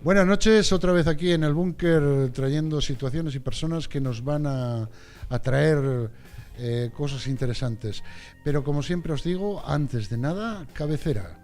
Buenas noches, otra vez aquí en el búnker trayendo situaciones y personas que nos van a traer cosas interesantes. Pero como siempre os digo, antes de nada, cabecera.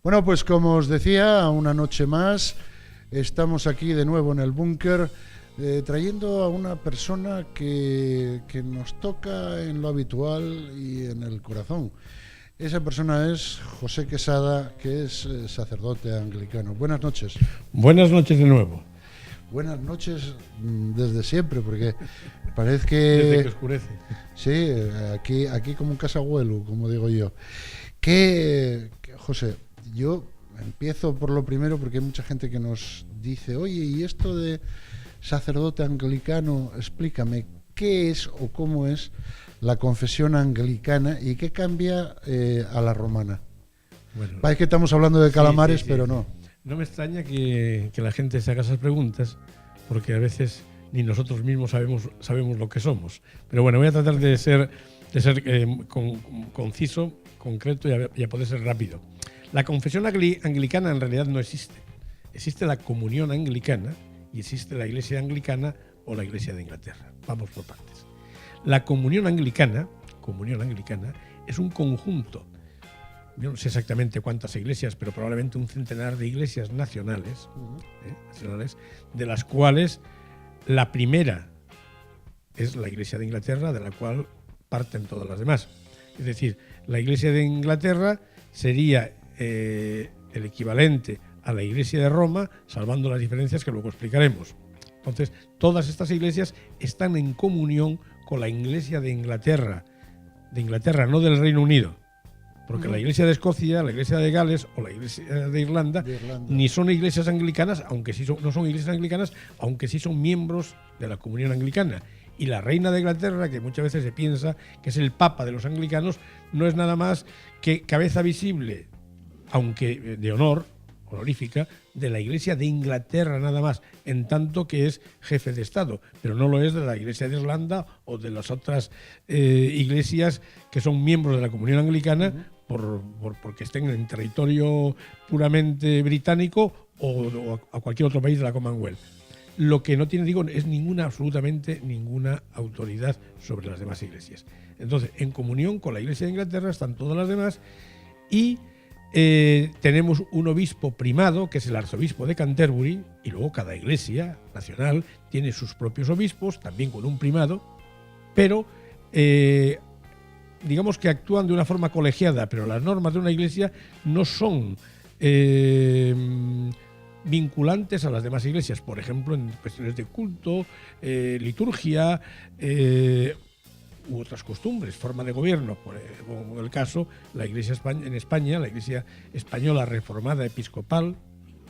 Bueno, pues como os decía, una noche más, estamos aquí de nuevo en el búnker, trayendo a una persona que nos toca en lo habitual y en el corazón. Esa persona es José Quesada, que es sacerdote anglicano. Buenas noches. Buenas noches de nuevo. Buenas noches desde siempre, porque parece que... Desde que oscurece. Sí, aquí como un casabuelo, como digo yo. José, yo empiezo por lo primero porque hay mucha gente que nos dice, oye, ¿y esto de sacerdote anglicano? Explícame, ¿qué es o cómo es la confesión anglicana y qué cambia a la romana? Bueno, parece que estamos hablando de calamares, sí. pero no. No me extraña que la gente se haga esas preguntas, porque a veces ni nosotros mismos sabemos lo que somos. Pero bueno, voy a tratar de ser conciso, concreto y a poder ser rápido. La confesión anglicana en realidad no existe. Existe la comunión anglicana y existe la iglesia anglicana o la iglesia de Inglaterra. Vamos por partes. La comunión anglicana es un conjunto, yo no sé exactamente cuántas iglesias, pero probablemente un centenar de iglesias nacionales, de las cuales la primera es la iglesia de Inglaterra, de la cual parten todas las demás. Es decir, la iglesia de Inglaterra sería el equivalente a la iglesia de Roma, salvando las diferencias que luego explicaremos. Entonces, todas estas iglesias están en comunión con la iglesia de Inglaterra, no del Reino Unido, porque la iglesia de Escocia, la iglesia de Gales o la iglesia de Irlanda ni son iglesias anglicanas, aunque sí no son iglesias anglicanas, aunque sí son miembros de la comunión anglicana. Y la reina de Inglaterra, que muchas veces se piensa que es el papa de los anglicanos, no es nada más que cabeza visible, aunque de honor, honorífica, de la iglesia de Inglaterra nada más, en tanto que es jefe de Estado, pero no lo es de la iglesia de Irlanda o de las otras iglesias que son miembros de la comunión anglicana, porque estén en territorio puramente británico o a cualquier otro país de la Commonwealth. Lo que no tiene, digo, es absolutamente ninguna autoridad sobre las demás iglesias. Entonces, en comunión con la iglesia de Inglaterra están todas las demás y tenemos un obispo primado, que es el arzobispo de Canterbury, y luego cada iglesia nacional tiene sus propios obispos, también con un primado, pero digamos que actúan de una forma colegiada, pero las normas de una iglesia no son vinculantes a las demás iglesias, por ejemplo, en cuestiones de culto, liturgia, u otras costumbres, forma de gobierno, como el caso, la iglesia en España, la iglesia española reformada episcopal,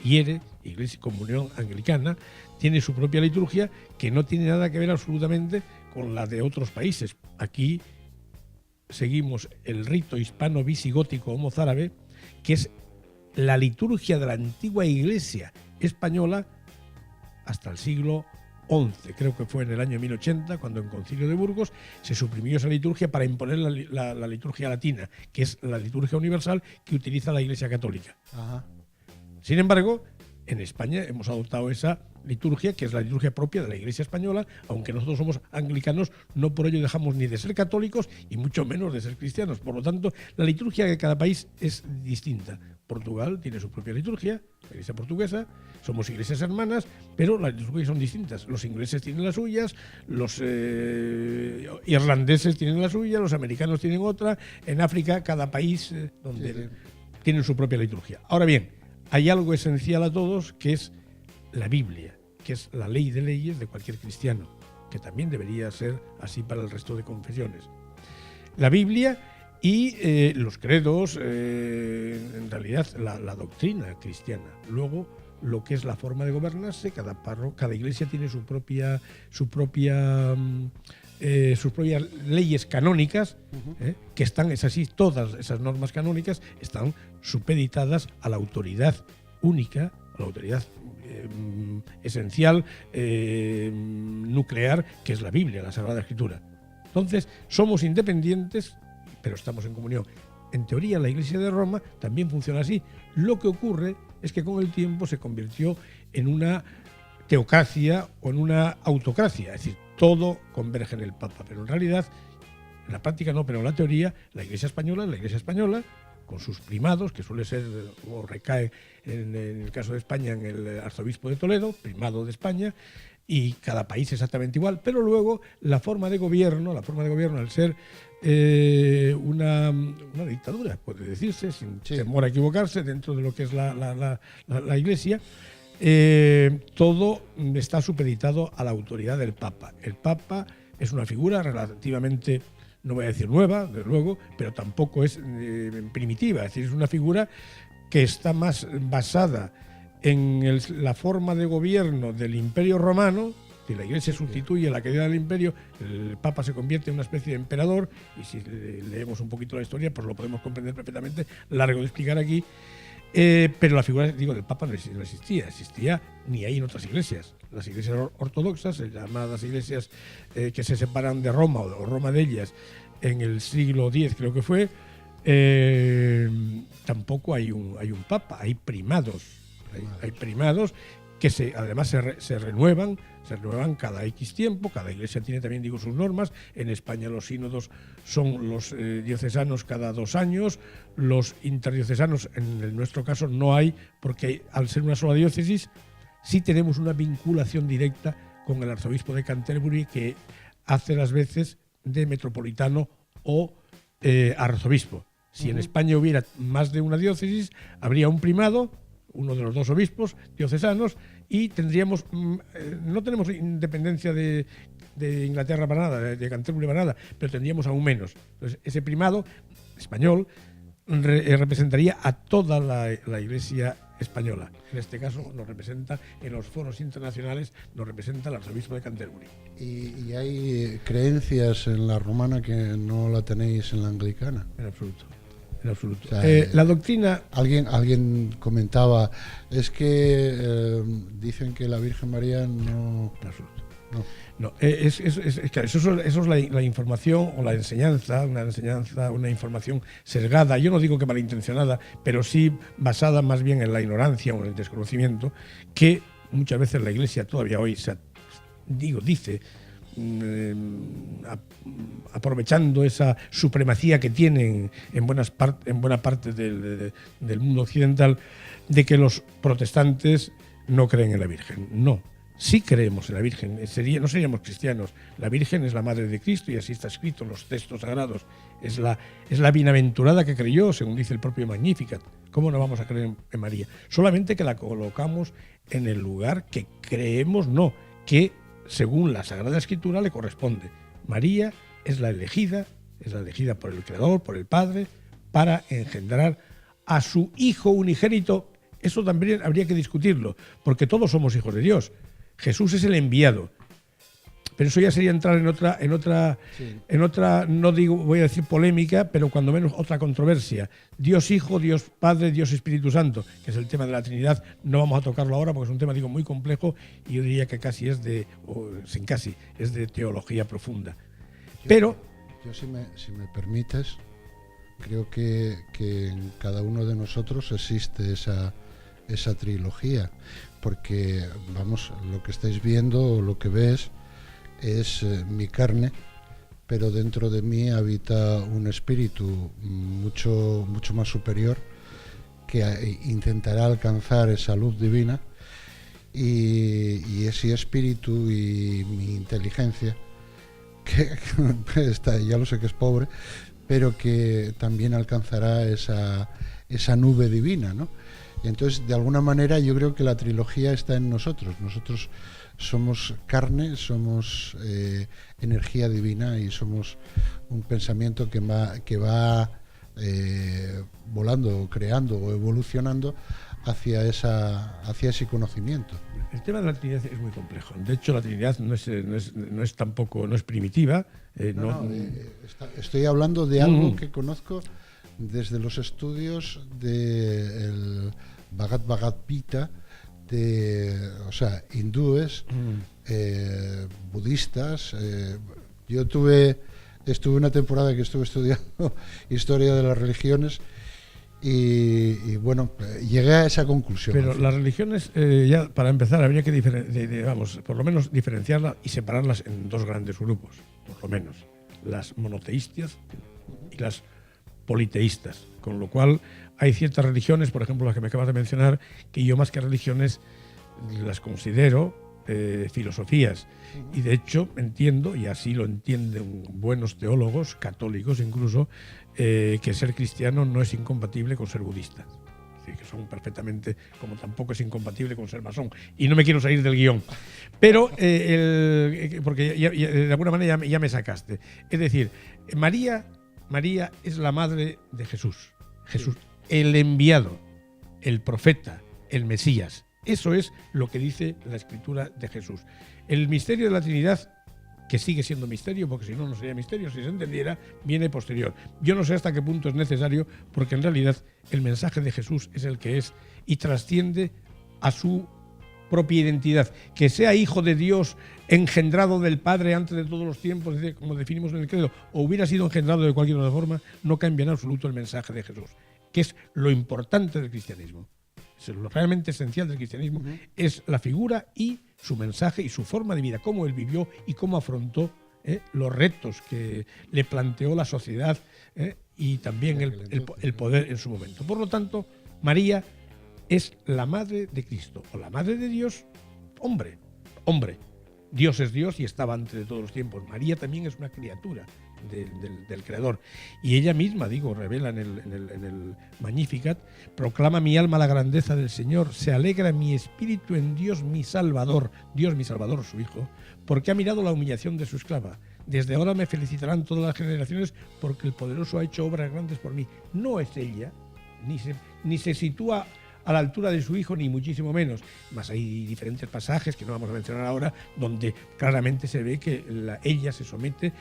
iglesia comunión anglicana, tiene su propia liturgia que no tiene nada que ver absolutamente con la de otros países. Aquí seguimos el rito hispano visigótico o mozárabe, que es la liturgia de la antigua iglesia española hasta el siglo XI, creo que fue en el año 1080, cuando en Concilio de Burgos se suprimió esa liturgia para imponer la liturgia latina, que es la liturgia universal que utiliza la Iglesia Católica. Ajá. Sin embargo, en España hemos adoptado esa liturgia, que es la liturgia propia de la Iglesia española, aunque nosotros somos anglicanos, no por ello dejamos ni de ser católicos y mucho menos de ser cristianos. Por lo tanto, la liturgia de cada país es distinta. Portugal tiene su propia liturgia, la iglesia portuguesa, somos iglesias hermanas, pero las liturgias son distintas. Los ingleses tienen las suyas, los irlandeses tienen la suya, los americanos tienen otra. En África, cada país tiene su propia liturgia. Ahora bien, hay algo esencial a todos, que es la Biblia, que es la ley de leyes de cualquier cristiano, que también debería ser así para el resto de confesiones. La Biblia y los credos, en realidad la doctrina cristiana. Luego, lo que es la forma de gobernarse, cada iglesia tiene su propia sus propias leyes canónicas, que están, es así, todas esas normas canónicas están supeditadas a la autoridad única, a la autoridad esencial, nuclear, que es la Biblia, la Sagrada Escritura. Entonces, somos independientes, pero estamos en comunión. En teoría, la Iglesia de Roma también funciona así. Lo que ocurre es que con el tiempo se convirtió en una teocracia o en una autocracia, es decir, todo converge en el Papa, pero en realidad, en la práctica no, pero en la teoría, la Iglesia española, con sus primados, que suele ser, o recae en el caso de España en el arzobispo de Toledo, primado de España, y cada país exactamente igual, pero luego la forma de gobierno al ser una dictadura, puede decirse, sin temor a equivocarse, dentro de lo que es la Iglesia, todo está supeditado a la autoridad del Papa. El Papa es una figura relativamente, no voy a decir nueva, desde luego, pero tampoco es primitiva, es decir, es una figura que está más basada en la forma de gobierno del Imperio Romano. Si la Iglesia sustituye la caída del Imperio, el Papa se convierte en una especie de emperador, y si leemos un poquito la historia, pues lo podemos comprender perfectamente, largo de explicar aquí, pero la figura, digo, del Papa no existía ni hay en otras iglesias. Las iglesias ortodoxas, llamadas iglesias que se separan de Roma o Roma de ellas en el siglo X, creo que fue, tampoco hay un Papa, hay primados. Hay primados que además se renuevan cada X tiempo. Cada iglesia tiene también, digo, sus normas. En España los sínodos son los diocesanos cada 2 años, los interdiocesanos en nuestro caso no hay, porque al ser una sola diócesis sí tenemos una vinculación directa con el arzobispo de Canterbury, que hace las veces de metropolitano o arzobispo. Si en España hubiera más de una diócesis, habría un primado, uno de los 2 obispos diocesanos, y tendríamos, no tenemos independencia de Inglaterra para nada, de Canterbury para nada, pero tendríamos aún menos. Entonces, ese primado español representaría a toda la Iglesia española. En este caso nos representa, en los foros internacionales, nos representa el arzobispo de Canterbury. ¿Y hay creencias en la romana que no la tenéis en la anglicana? En absoluto. En absoluto. O sea, La doctrina... Alguien comentaba, es que dicen que la Virgen María no... En absoluto. No, claro, eso es la información o la enseñanza, una información sesgada, yo no digo que malintencionada, pero sí basada más bien en la ignorancia o en el desconocimiento, que muchas veces la Iglesia todavía hoy dice, aprovechando esa supremacía que tienen en buena parte del mundo occidental, de que los protestantes no creen en la Virgen. No. Sí creemos en la Virgen, no seríamos cristianos. La Virgen es la Madre de Cristo y así está escrito en los textos sagrados. Es la bienaventurada que creyó, según dice el propio Magnificat. ¿Cómo no vamos a creer en María? Solamente que la colocamos en el lugar que creemos, no, que según la Sagrada Escritura le corresponde. María es la elegida por el Creador, por el Padre, para engendrar a su Hijo unigénito. Eso también habría que discutirlo, porque todos somos hijos de Dios. Jesús es el enviado, pero eso ya sería entrar en otra, no digo, voy a decir polémica, pero cuando menos otra controversia. Dios Hijo, Dios Padre, Dios Espíritu Santo, que es el tema de la Trinidad. No vamos a tocarlo ahora porque es un tema, digo, muy complejo, y yo diría que casi es de teología profunda. Pero yo si me permites, creo que en cada uno de nosotros existe esa trilogía, porque vamos, lo que estáis viendo, lo que ves es mi carne, pero dentro de mí habita un espíritu mucho más superior que intentará alcanzar esa luz divina, y ese espíritu y mi inteligencia, que ya lo sé que es pobre, pero que también alcanzará esa nube divina, ¿no? Y entonces, de alguna manera, yo creo que la trilogía está en nosotros. Nosotros somos carne, somos energía divina y somos un pensamiento que va volando, creando o evolucionando hacia ese conocimiento. El tema de la Trinidad es muy complejo. De hecho, la Trinidad no es tampoco, no es primitiva. Estoy hablando de algo que conozco desde los estudios del Bhagavad Gita, hindúes, budistas. Yo estuve una temporada que estuve estudiando historia de las religiones y bueno, llegué a esa conclusión. Pero las religiones, ya para empezar, habría que por lo menos diferenciarlas y separarlas en dos grandes grupos, por lo menos, las monoteístas y las politeístas, con lo cual hay ciertas religiones, por ejemplo las que me acabas de mencionar, que yo más que religiones las considero filosofías, y de hecho entiendo, y así lo entienden buenos teólogos, católicos incluso, que ser cristiano no es incompatible con ser budista. Es decir, que son perfectamente, como tampoco es incompatible con ser masón. Y no me quiero salir del guión, pero porque de alguna manera ya me sacaste. Es decir, María es la madre de Jesús. Jesús, el enviado, el profeta, el Mesías. Eso es lo que dice la Escritura de Jesús. El misterio de la Trinidad, que sigue siendo misterio, porque si no, no sería misterio, si se entendiera, viene posterior. Yo no sé hasta qué punto es necesario, porque en realidad el mensaje de Jesús es el que es y trasciende a su propia identidad. Que sea hijo de Dios, engendrado del Padre antes de todos los tiempos, como definimos en el credo, o hubiera sido engendrado de cualquier otra forma, no cambia en absoluto el mensaje de Jesús, que es lo importante del cristianismo. Lo realmente esencial del cristianismo es la figura y su mensaje y su forma de vida, cómo él vivió y cómo afrontó los retos que le planteó la sociedad y también el poder en su momento. Por lo tanto, María es la madre de Cristo, o la madre de Dios, hombre. Dios es Dios y estaba antes de todos los tiempos. María también es una criatura del Creador. Y ella misma, revela en el Magnificat, proclama mi alma la grandeza del Señor, se alegra mi espíritu en Dios mi Salvador, su Hijo, porque ha mirado la humillación de su esclava. Desde ahora me felicitarán todas las generaciones, porque el Poderoso ha hecho obras grandes por mí. No es ella, ni se sitúa a la altura de su hijo, ni muchísimo menos. Más hay diferentes pasajes que no vamos a mencionar ahora, donde claramente se ve que ella se somete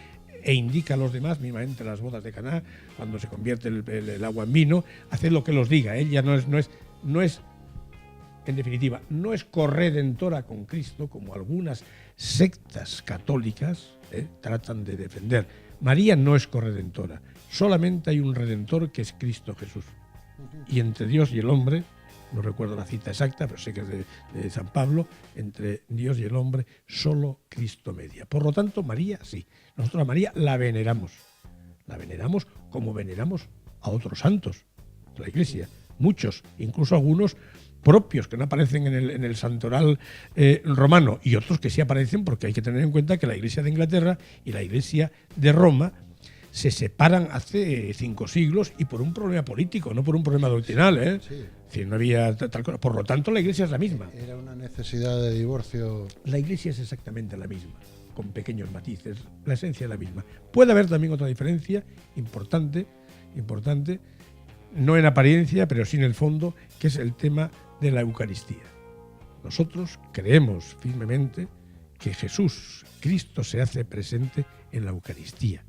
e indica a los demás, mismamente en las bodas de Caná, cuando se convierte el agua en vino, hacer lo que los diga. Ella no es, en definitiva, no es corredentora con Cristo, como algunas sectas católicas tratan de defender. María no es corredentora, solamente hay un redentor, que es Cristo Jesús. Y entre Dios y el hombre, no recuerdo la cita exacta, pero sé que es de San Pablo, entre Dios y el hombre, solo Cristo media. Por lo tanto, María, sí. Nosotros a María la veneramos como veneramos a otros santos de la Iglesia. Muchos, incluso algunos propios que no aparecen en el santoral romano, y otros que sí aparecen, porque hay que tener en cuenta que la Iglesia de Inglaterra y la Iglesia de Roma se separan hace 5 siglos y por un problema político, no por un problema doctrinal. Sí. Es decir, no había tal cosa. Por lo tanto, la Iglesia es la misma. Era una necesidad de divorcio. La Iglesia es exactamente la misma, con pequeños matices. La esencia es la misma. Puede haber también otra diferencia importante, no en apariencia, pero sí en el fondo, que es el tema de la Eucaristía. Nosotros creemos firmemente que Jesús, Cristo, se hace presente en la Eucaristía.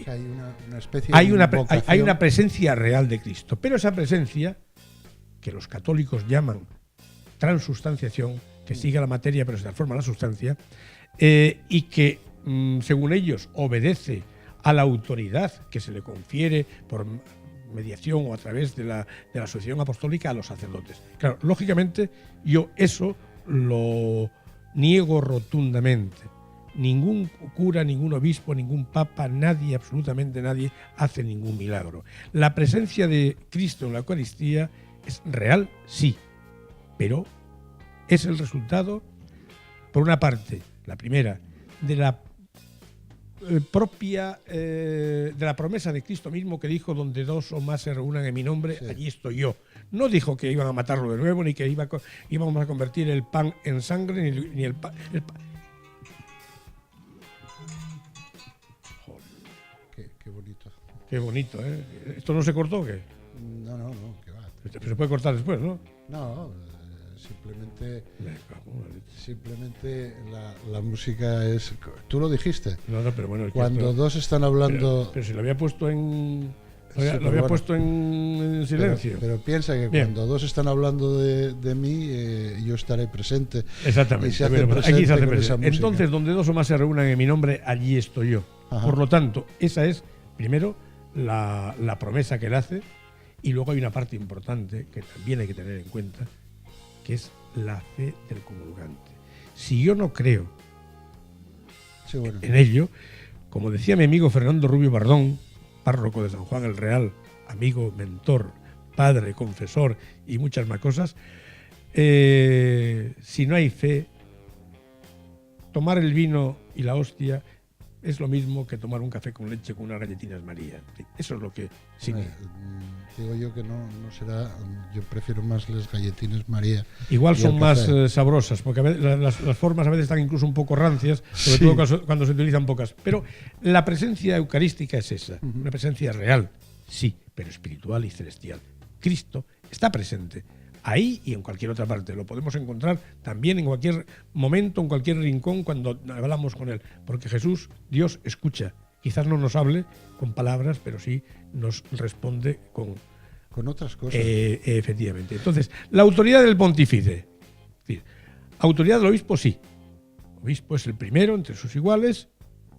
Hay una especie hay una presencia real de Cristo, pero esa presencia, que los católicos llaman transustanciación, que sigue la materia pero se transforma en la sustancia, y que, según ellos, obedece a la autoridad que se le confiere por mediación o a través de la sucesión apostólica a los sacerdotes. Claro, lógicamente yo eso lo niego rotundamente. Ningún cura, ningún obispo, ningún papa, nadie, absolutamente nadie, hace ningún milagro. La presencia de Cristo en la Eucaristía es real, sí, pero es el resultado, por una parte, la primera, de la propia de la promesa de Cristo mismo, que dijo: donde 2 o más se reúnan en mi nombre, sí, allí estoy yo. No dijo que iban a matarlo de nuevo, ni que íbamos a convertir el pan en sangre, ni el pan. Qué bonito. Qué bonito, ¿eh? ¿Esto no se cortó o qué? No, que va. Pero se puede cortar después, ¿no? No, simplemente la música es... Tú lo dijiste. No, pero bueno. Cuando dos están hablando... Pero si lo había puesto en... Lo había bueno, puesto en silencio. Pero piensa que Bien. cuando dos están hablando de mí, yo estaré presente. Exactamente. Y se hace Aquí se hace con esa presente. música. Entonces, donde dos o más se reúnan en mi nombre, allí estoy yo. Ajá. Por lo tanto, esa es, primero, la promesa que él hace, y luego hay una parte importante que también hay que tener en cuenta, que es la fe del comulgante. Si yo no creo Sí, bueno. en ello, como decía mi amigo Fernando Rubio Bardón, párroco de San Juan el Real, amigo, mentor, padre, confesor y muchas más cosas, si no hay fe, tomar el vino y la hostia es lo mismo que tomar un café con leche con unas galletinas María. Eso es lo que significa. Digo yo que no será. Yo prefiero más las galletines María. Igual son más café. sabrosas, porque a veces, las formas a veces están incluso un poco rancias, sobre Sí. todo cuando se utilizan pocas. Pero la presencia eucarística es esa, una presencia real, sí, pero espiritual y celestial. Cristo está presente ahí y en cualquier otra parte. Lo podemos encontrar también en cualquier momento, en cualquier rincón, cuando hablamos con Él. Porque Jesús, Dios, escucha. Quizás no nos hable con palabras, pero sí nos responde con otras cosas. Efectivamente. Entonces, la autoridad del pontífice. Es decir, autoridad del obispo, sí. El obispo es el primero entre sus iguales.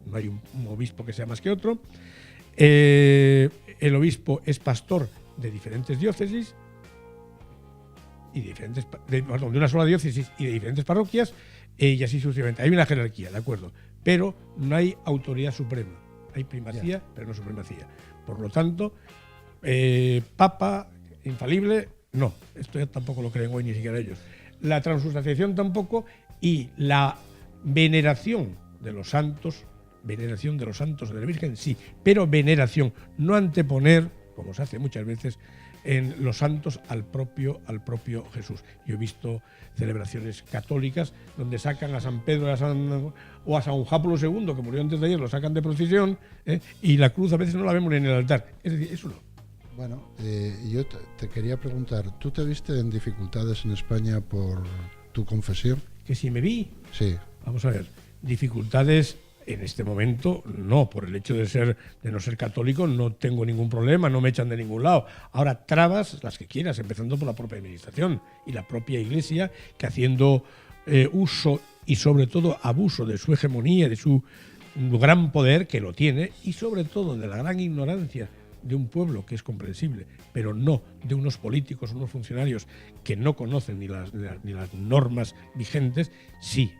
No hay un obispo que sea más que otro. El obispo es pastor de diferentes diócesis y de una sola diócesis y de diferentes parroquias, y así sucesivamente. Hay una jerarquía, ¿de acuerdo? Pero no hay autoridad suprema. Hay primacía, pero no supremacía. Por lo tanto, papa infalible, no. Esto ya tampoco lo creen hoy ni siquiera ellos. La transustanciación tampoco, y la veneración de los santos de la Virgen, sí, pero veneración, no anteponer, como se hace muchas veces, en los santos al propio Jesús. Yo he visto celebraciones católicas donde sacan a San Pedro o a San Juan Pablo II, que murió antes de ayer, lo sacan de procesión, y la cruz a veces no la vemos ni en el altar. Es decir, eso no. Bueno, yo te quería preguntar, ¿tú te viste en dificultades en España por tu confesión? Que si me vi, Sí. vamos a ver, dificultades en este momento no, por el hecho de no ser católico no tengo ningún problema, no me echan de ningún lado. Ahora, trabas las que quieras, empezando por la propia administración y la propia Iglesia, que haciendo uso y sobre todo abuso de su hegemonía, de su gran poder, que lo tiene, y sobre todo de la gran ignorancia de un pueblo, que es comprensible, pero no de unos políticos, unos funcionarios que no conocen ni las normas vigentes, sí.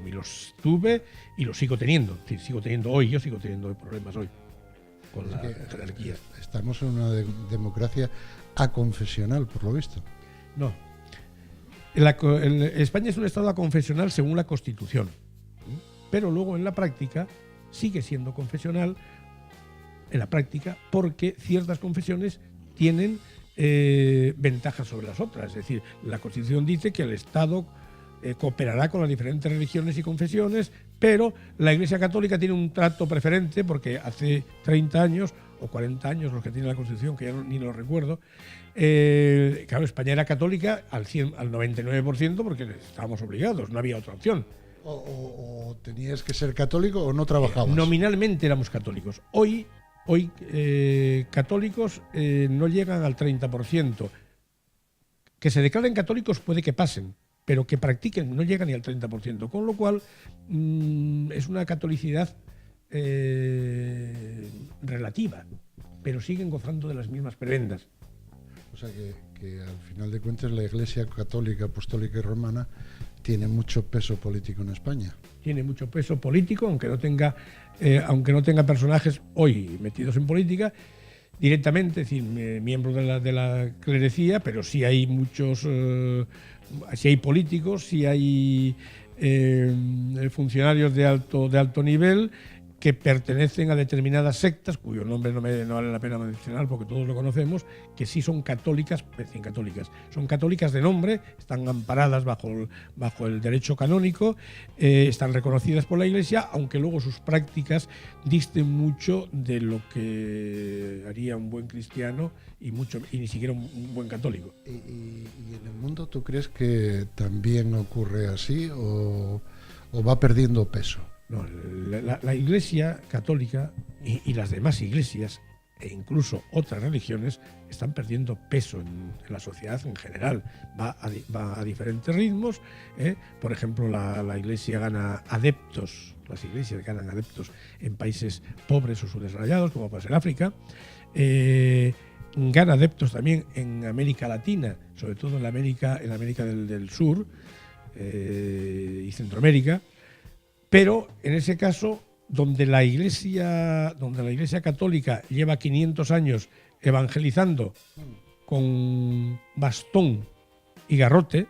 Y los tuve y los sigo teniendo. Es decir, sigo teniendo problemas hoy con la jerarquía. Estamos en una democracia aconfesional, por lo visto. No. España es un estado aconfesional según la Constitución, pero luego en la práctica sigue siendo confesional, en la práctica, porque ciertas confesiones tienen ventajas sobre las otras. Es decir, la Constitución dice que el Estado cooperará con las diferentes religiones y confesiones, pero la Iglesia Católica tiene un trato preferente porque hace 30 años o 40 años, los que tiene la Constitución, que ya ni lo recuerdo, claro, España era católica al 99% porque estábamos obligados, no había otra opción. O tenías que ser católico o no trabajabas. Nominalmente éramos católicos. Hoy católicos no llegan al 30%. Que se declaren católicos puede que pasen, pero que practiquen no llega ni al 30%, con lo cual es una catolicidad relativa, pero siguen gozando de las mismas prebendas. O sea que al final de cuentas la Iglesia Católica, Apostólica y Romana tiene mucho peso político en España. Tiene mucho peso político, aunque no tenga personajes hoy metidos en política directamente, es decir, miembros de la clerecía, pero sí hay muchos... si hay políticos, si hay funcionarios de alto nivel, que pertenecen a determinadas sectas, cuyo nombre no vale la pena mencionar porque todos lo conocemos, que sí son católicas, son católicas de nombre, están amparadas bajo el derecho canónico, están reconocidas por la Iglesia, aunque luego sus prácticas disten mucho de lo que haría un buen cristiano y ni siquiera un buen católico. ¿Y en el mundo tú crees que también ocurre así o va perdiendo peso? No, la Iglesia católica y las demás iglesias e incluso otras religiones están perdiendo peso en la sociedad en general. Va a diferentes ritmos. Por ejemplo, la Iglesia gana adeptos, las iglesias ganan adeptos en países pobres o subdesarrollados, como puede ser África. Gana adeptos también en América Latina, sobre todo en América del Sur y Centroamérica. Pero en ese caso, donde la Iglesia católica lleva 500 años evangelizando con bastón y garrote,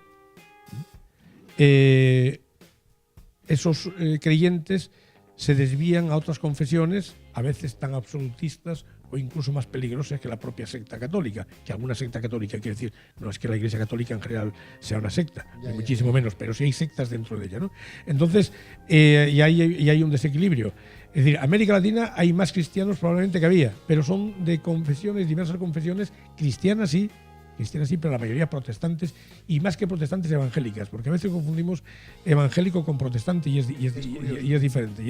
esos creyentes se desvían a otras confesiones, a veces tan absolutistas o incluso más peligrosas que la propia secta católica. Que alguna secta católica, quiere decir, no es que la Iglesia católica en general sea una secta, ni muchísimo menos, pero sí hay sectas dentro de ella, ¿no? Entonces, y hay un desequilibrio. Es decir, América Latina hay más cristianos probablemente que había, pero son de confesiones, diversas confesiones, cristianas sí, pero la mayoría protestantes, y más que protestantes, evangélicas, porque a veces confundimos evangélico con protestante y es diferente.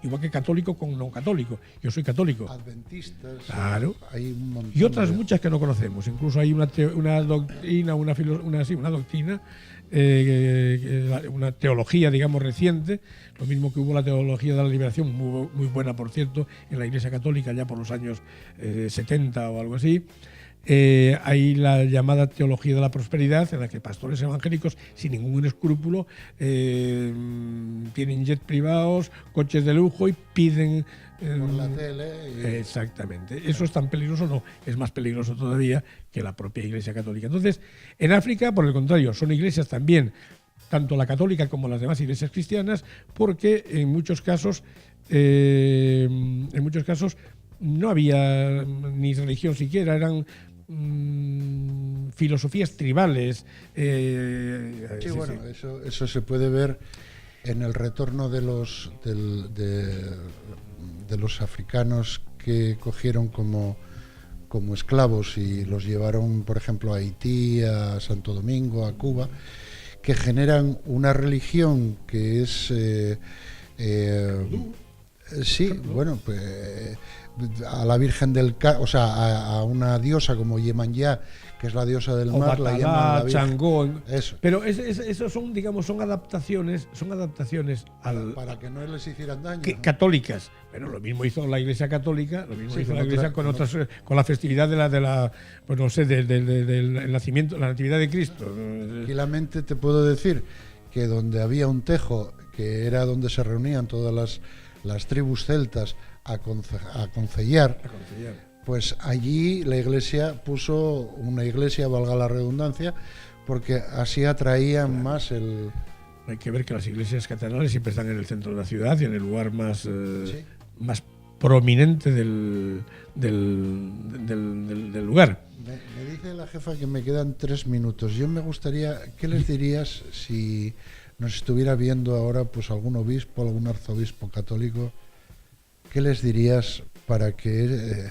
Igual que católico con no católico. Yo soy católico. Adventistas. Claro. Hay un montón y otras muchas que no conocemos. Incluso hay una doctrina, una teología, digamos, reciente, lo mismo que hubo la teología de la liberación, muy buena, por cierto, en la Iglesia Católica ya por los años 70 o algo así. Hay la llamada teología de la prosperidad, en la que pastores evangélicos sin ningún escrúpulo tienen jets privados, coches de lujo y piden por la tele. Exactamente. ¿Eso es tan peligroso? No, es más peligroso todavía que la propia Iglesia Católica. Entonces, en África, por el contrario, son iglesias también, tanto la católica como las demás iglesias cristianas, porque en muchos casos no había ni religión siquiera, eran filosofías tribales. Sí, bueno, eso se puede ver en el retorno de los africanos que cogieron como esclavos y los llevaron, por ejemplo, a Haití, a Santo Domingo, a Cuba, que generan una religión que es sí, bueno, pues a la Virgen del o sea, a una diosa como Yemanyá, que es la diosa del mar, Obatalá, la llaman la Virgen. Changó. Eso. Pero eso son, digamos, son adaptaciones para que no les hicieran daño, ¿no? Católicas. Pero lo mismo hizo la Iglesia Católica, lo mismo hizo la Iglesia con la festividad pues no sé, del nacimiento, la Natividad de Cristo. Tranquilamente te puedo decir que donde había un tejo, que era donde se reunían todas las tribus celtas a concellar, pues allí la Iglesia puso una iglesia, valga la redundancia, porque así atraían más el... Hay que ver que las iglesias catedrales siempre están en el centro de la ciudad y en el lugar más prominente del lugar. Me dice la jefa que me quedan 3 minutos. Yo me gustaría, ¿qué les dirías si nos estuviera viendo ahora pues algún obispo, algún arzobispo católico? ¿Qué les dirías para que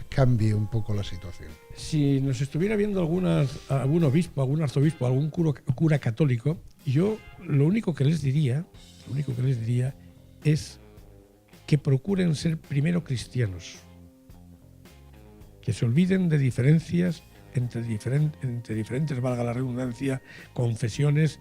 cambie un poco la situación? Si nos estuviera viendo algún obispo, algún arzobispo, algún cura católico, yo lo único que les diría es que procuren ser primero cristianos, que se olviden de diferencias entre diferentes, valga la redundancia, confesiones,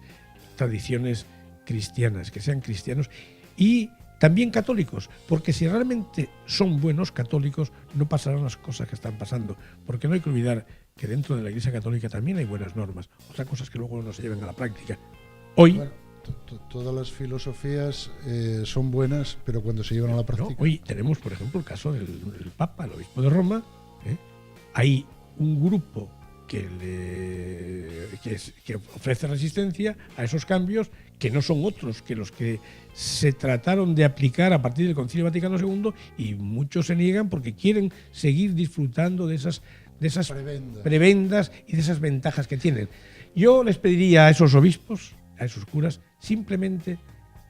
tradiciones cristianas, que sean cristianos y también católicos, porque si realmente son buenos católicos no pasarán las cosas que están pasando, porque no hay que olvidar que dentro de la Iglesia Católica también hay buenas normas, otras cosas que luego no se lleven a la práctica. Hoy, bueno, todas las filosofías son buenas, pero cuando se llevan a la práctica... No, hoy tenemos, por ejemplo, el caso del Papa, el obispo de Roma. Hay un grupo que ofrece resistencia a esos cambios que no son otros que los que se trataron de aplicar a partir del Concilio Vaticano II, y muchos se niegan porque quieren seguir disfrutando de esas prebendas y de esas ventajas que tienen. Yo les pediría a esos obispos, a esos curas, simplemente,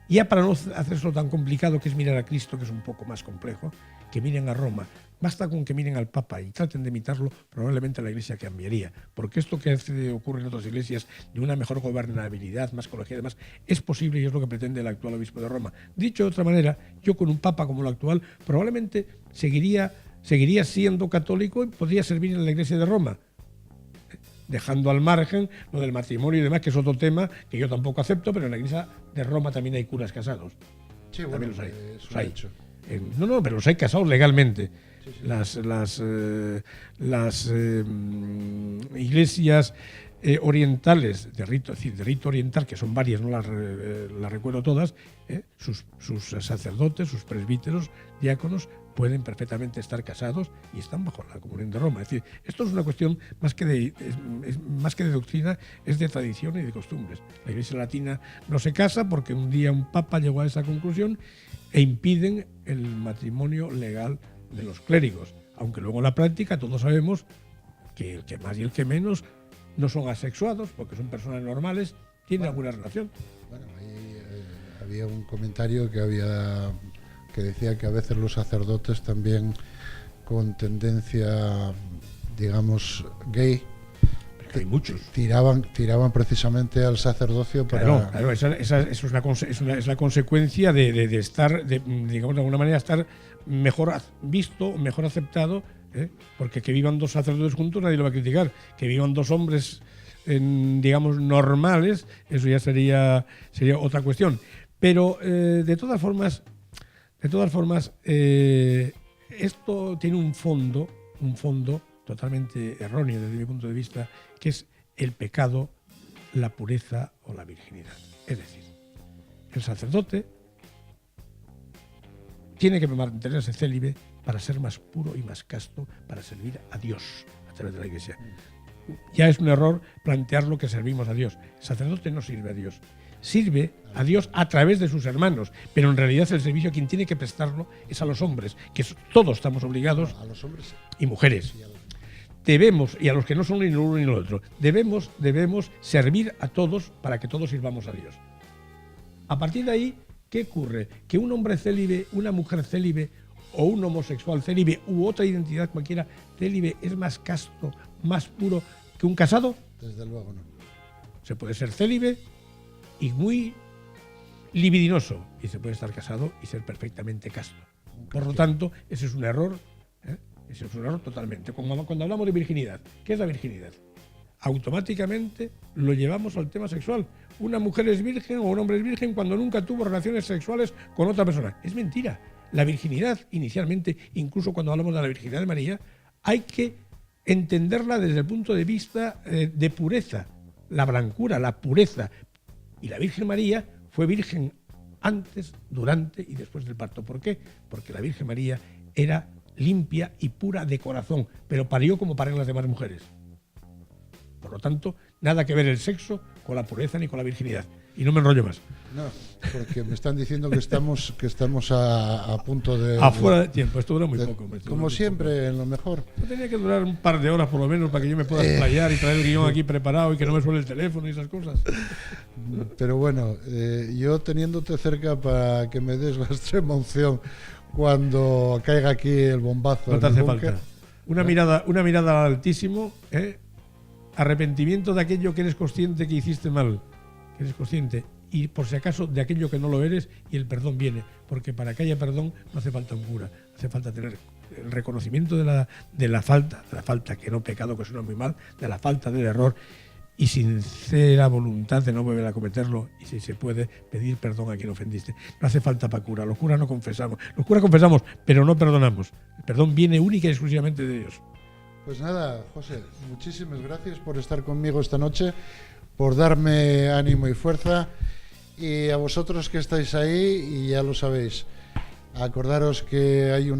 ya para no hacerlo tan complicado que es mirar a Cristo, que es un poco más complejo, que miren a Roma. Basta con que miren al Papa y traten de imitarlo, probablemente la Iglesia cambiaría. Porque esto que ocurre en otras iglesias, de una mejor gobernabilidad, más colegial y demás, es posible y es lo que pretende el actual obispo de Roma. Dicho de otra manera, yo con un Papa como el actual, probablemente seguiría siendo católico y podría servir en la Iglesia de Roma, dejando al margen lo del matrimonio y demás, que es otro tema que yo tampoco acepto, pero en la Iglesia de Roma también hay curas casados. Sí, bueno, también los hay. Es un hecho. No, pero los hay casados legalmente. Sí, sí. Las iglesias orientales, de rito oriental, que son varias, no las recuerdo todas, sus sacerdotes, sus presbíteros, diáconos, pueden perfectamente estar casados y están bajo la comunión de Roma. Es decir, esto es una cuestión más que de doctrina, es de tradición y de costumbres. La Iglesia latina no se casa porque un día un papa llegó a esa conclusión e impiden el matrimonio legal de los clérigos, aunque luego en la práctica todos sabemos que el que más y el que menos no son asexuados, porque son personas normales, tienen alguna relación. Bueno, ahí había un comentario que decía que a veces los sacerdotes también con tendencia, digamos, gay, hay muchos. Tiraban precisamente al sacerdocio para... Claro, eso es la consecuencia de estar, digamos, de alguna manera, estar mejor visto, mejor aceptado, porque que vivan dos sacerdotes juntos nadie lo va a criticar. Que vivan dos hombres, digamos, normales, eso ya sería otra cuestión. Pero, de todas formas, esto tiene un fondo totalmente erróneo desde mi punto de vista, que es el pecado, la pureza o la virginidad. Es decir, el sacerdote tiene que mantenerse célibe para ser más puro y más casto, para servir a Dios a través de la Iglesia. Ya es un error plantearlo que servimos a Dios. El sacerdote no sirve a Dios. Sirve a Dios a través de sus hermanos, pero en realidad el servicio quien tiene que prestarlo es a los hombres, que todos estamos obligados, a los hombres y mujeres. Debemos, y a los que no son ni lo uno ni lo otro, debemos servir a todos para que todos sirvamos a Dios. A partir de ahí, ¿qué ocurre? Que un hombre célibe, una mujer célibe o un homosexual célibe u otra identidad cualquiera célibe es más casto, más puro que un casado. Desde luego no. Se puede ser célibe y muy libidinoso, y se puede estar casado y ser perfectamente casto. Por lo tanto, ese es un error. Ese es un error totalmente. Cuando hablamos de virginidad, ¿qué es la virginidad? Automáticamente lo llevamos al tema sexual. Una mujer es virgen o un hombre es virgen cuando nunca tuvo relaciones sexuales con otra persona. Es mentira. La virginidad, inicialmente, incluso cuando hablamos de la virginidad de María, hay que entenderla desde el punto de vista de pureza, la blancura, la pureza. Y la Virgen María fue virgen antes, durante y después del parto. ¿Por qué? Porque la Virgen María era limpia y pura de corazón, pero parió como parían las demás mujeres. Por lo tanto, nada que ver el sexo con la pureza ni con la virginidad. Y no me enrollo más. No, porque me están diciendo que estamos a punto de... Afuera de tiempo, esto dura muy poco. Como siempre, en lo mejor. No tenía que durar un par de horas por lo menos para que yo me pueda explayar y traer el guión aquí preparado y que no me suene el teléfono y esas cosas. Pero bueno, yo teniéndote cerca para que me des la extrema unción cuando caiga aquí el bombazo. No te hace falta. Una mirada al Altísimo, arrepentimiento de aquello que eres consciente que hiciste mal, que eres consciente, y por si acaso de aquello que no lo eres, y el perdón viene, porque para que haya perdón no hace falta un cura, hace falta tener el reconocimiento de la falta, que no pecado, que suena muy mal, de la falta del error, y sincera voluntad de no volver a cometerlo, y si se puede, pedir perdón a quien ofendiste. No hace falta para cura, los curas no confesamos. Los curas confesamos, pero no perdonamos. El perdón viene única y exclusivamente de Dios. Pues nada, José, muchísimas gracias por estar conmigo esta noche, por darme ánimo y fuerza, y a vosotros que estáis ahí, y ya lo sabéis, acordaros que hay un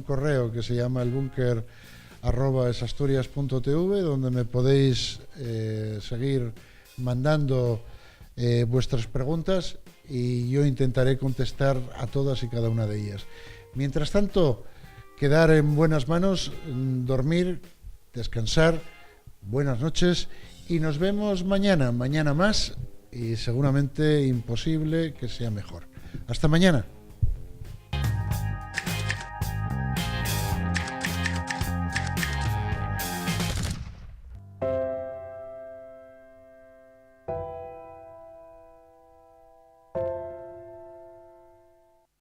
correo que se llama elbunker@esasturias.tv, donde me podéis seguir mandando vuestras preguntas y yo intentaré contestar a todas y cada una de ellas. Mientras tanto, quedar en buenas manos, dormir, descansar, buenas noches y nos vemos mañana más y seguramente imposible que sea mejor. Hasta mañana.